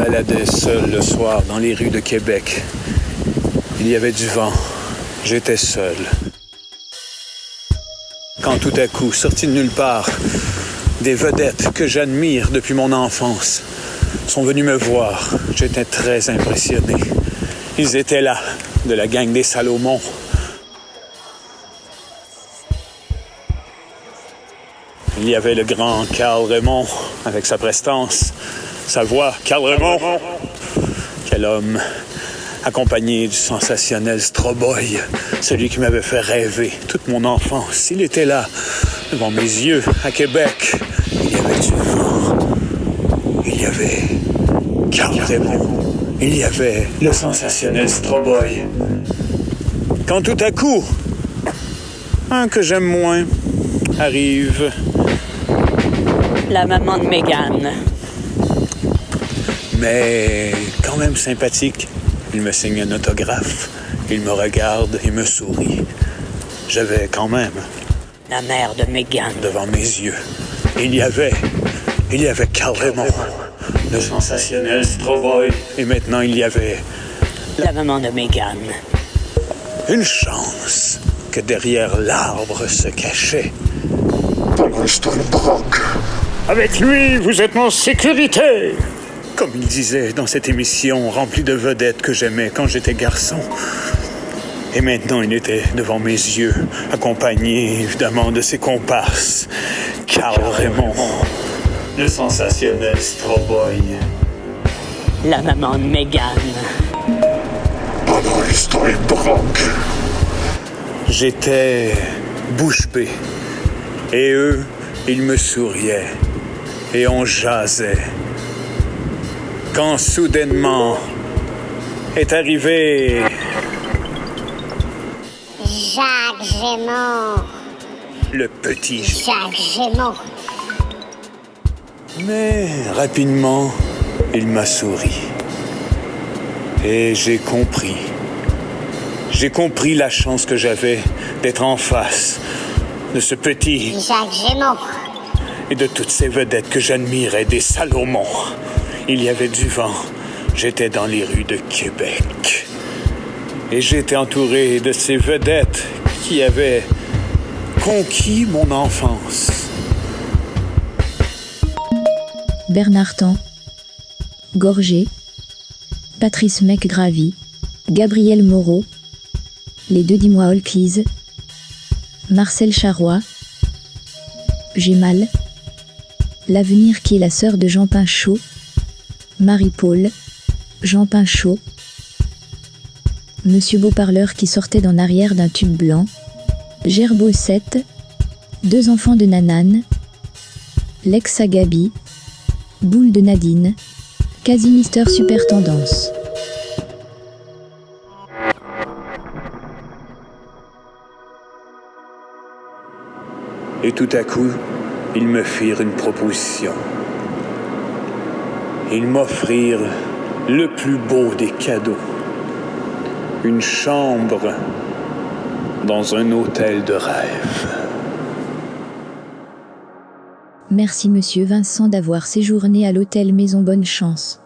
baladais seul le soir dans les rues de Québec. Il y avait du vent. J'étais seul. Quand tout à coup, sorti de nulle part, des vedettes que j'admire depuis mon enfance sont venus me voir. J'étais très impressionné. Ils étaient là, de la gang des Salomon. Il y avait le grand Carl Raymond, avec sa prestance, sa voix. Carl Raymond! Quel homme! Accompagné du sensationnel Stroboy, celui qui m'avait fait rêver toute mon enfance. Il était là, devant mes yeux, à Québec. Il y avait du vent. Il y avait Carl Raymond. Il y avait le sensationnel Stroboy. Quand tout à coup, un que j'aime moins arrive. La maman de Mégane. Mais quand même sympathique. Il me signe un autographe. Il me regarde et me sourit. J'avais quand même... La mère de Mégane. Devant mes yeux. Il y avait Carl Raymond, le sensationnel Stroboy. Et maintenant, il y avait... La maman de Mégane. Une chance que derrière l'arbre se cachait. Avec lui, vous êtes en sécurité. Comme il disait dans cette émission remplie de vedettes que j'aimais quand j'étais garçon. Et maintenant, il était devant mes yeux, accompagné évidemment de ses comparses. Carl Raymond, le sensationnel Stroboy. La maman de Mégane. J'étais bouche bée. Et eux, ils me souriaient. Et on jasait. Quand soudainement est arrivé... Jacques Gémont. Le petit... Jacques Gémont. Mais rapidement, il m'a souri. Et j'ai compris. J'ai compris la chance que j'avais d'être en face de ce petit... Jacques Gémont. Et de toutes ces vedettes que j'admirais, des Salomon. Il y avait du vent. J'étais dans les rues de Québec. Et j'étais entouré de ces vedettes qui avaient conquis mon enfance. Bernard Tan, Gorgé, Patrice McGravy, Gabriel Moreau, les deux Dimois Holkis, Marcel Charrois, Gémal, L'Avenir qui est la sœur de Jean Pinchot, Marie-Paul, Jean Pinchot, Monsieur Beauparleur qui sortait d'en arrière d'un tube blanc, Gerbeau 7, deux enfants de Nanane, Lex Agabi, Boule de Nadine, Quasi Mister Super Tendance. Et tout à coup, ils me firent une proposition. Ils m'offrirent le plus beau des cadeaux. Une chambre dans un hôtel de rêve. Merci Monsieur Vincent d'avoir séjourné à l'hôtel Maison Bonne Chance.